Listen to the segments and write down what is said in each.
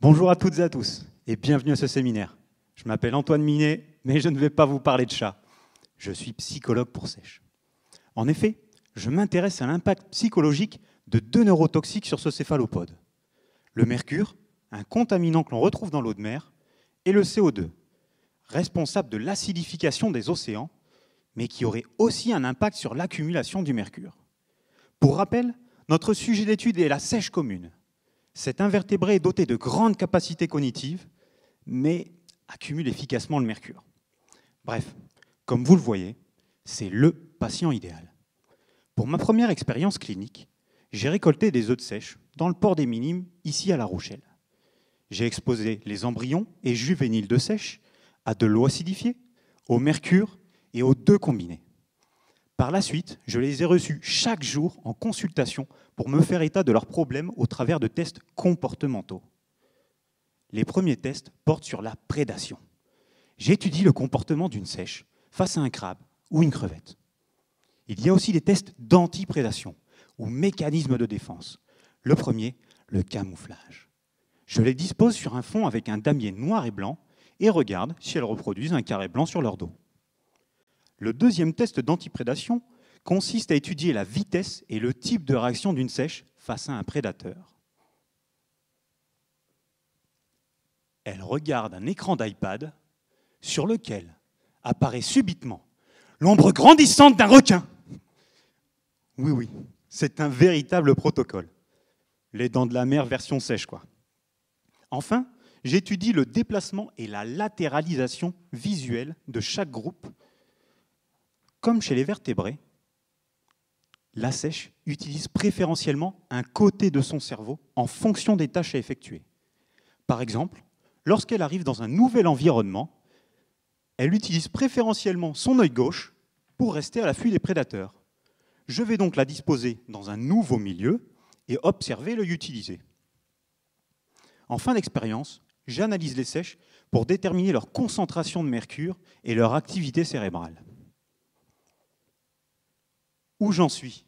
Bonjour à toutes et à tous et bienvenue à ce séminaire. Je m'appelle Antoine Minet, mais je ne vais pas vous parler de chats. Je suis psychologue pour sèche. En effet, je m'intéresse à l'impact psychologique de deux neurotoxiques sur ce céphalopode. Le mercure, un contaminant que l'on retrouve dans l'eau de mer, et le CO2, responsable de l'acidification des océans, mais qui aurait aussi un impact sur l'accumulation du mercure. Pour rappel, notre sujet d'étude est la sèche commune. Cet invertébré est doté de grandes capacités cognitives, mais accumule efficacement le mercure. Bref, comme vous le voyez, c'est le patient idéal. Pour ma première expérience clinique, j'ai récolté des œufs de sèche dans le port des Minimes, ici à La Rochelle. J'ai exposé les embryons et juvéniles de sèche à de l'eau acidifiée, au mercure et aux deux combinés. Par la suite, je les ai reçus chaque jour en consultation pour me faire état de leurs problèmes au travers de tests comportementaux. Les premiers tests portent sur la prédation. J'étudie le comportement d'une sèche face à un crabe ou une crevette. Il y a aussi des tests d'antiprédation ou mécanismes de défense. Le premier, le camouflage. Je les dispose sur un fond avec un damier noir et blanc et regarde si elles reproduisent un carré blanc sur leur dos. Le deuxième test d'antiprédation consiste à étudier la vitesse et le type de réaction d'une sèche face à un prédateur. Elle regarde un écran d'iPad sur lequel apparaît subitement l'ombre grandissante d'un requin. Oui, c'est un véritable protocole. Les dents de la mer version sèche, quoi. Enfin, j'étudie le déplacement et la latéralisation visuelle de chaque groupe. Comme chez les vertébrés, la sèche utilise préférentiellement un côté de son cerveau en fonction des tâches à effectuer. Par exemple, lorsqu'elle arrive dans un nouvel environnement, elle utilise préférentiellement son œil gauche pour rester à l'affût des prédateurs. Je vais donc la disposer dans un nouveau milieu et observer l'œil utilisé. En fin d'expérience, j'analyse les sèches pour déterminer leur concentration de mercure et leur activité cérébrale. Où j'en suis?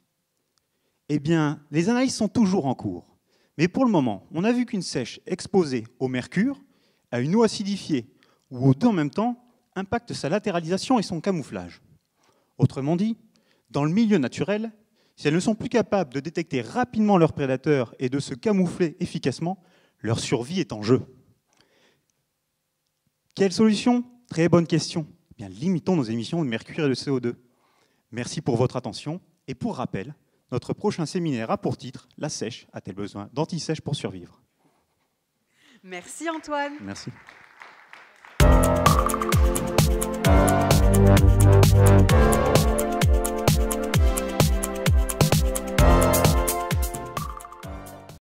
Eh bien, les analyses sont toujours en cours. Mais pour le moment, on a vu qu'une sèche exposée au mercure, à une eau acidifiée ou aux deux en même temps, impacte sa latéralisation et son camouflage. Autrement dit, dans le milieu naturel, si elles ne sont plus capables de détecter rapidement leurs prédateurs et de se camoufler efficacement, leur survie est en jeu. Quelle solution? Très bonne question. Eh bien, limitons nos émissions de mercure et de CO2. Merci pour votre attention. Et pour rappel, notre prochain séminaire a pour titre « La sèche a-t-elle besoin d'anti-sèche pour survivre ?» Merci Antoine. Merci.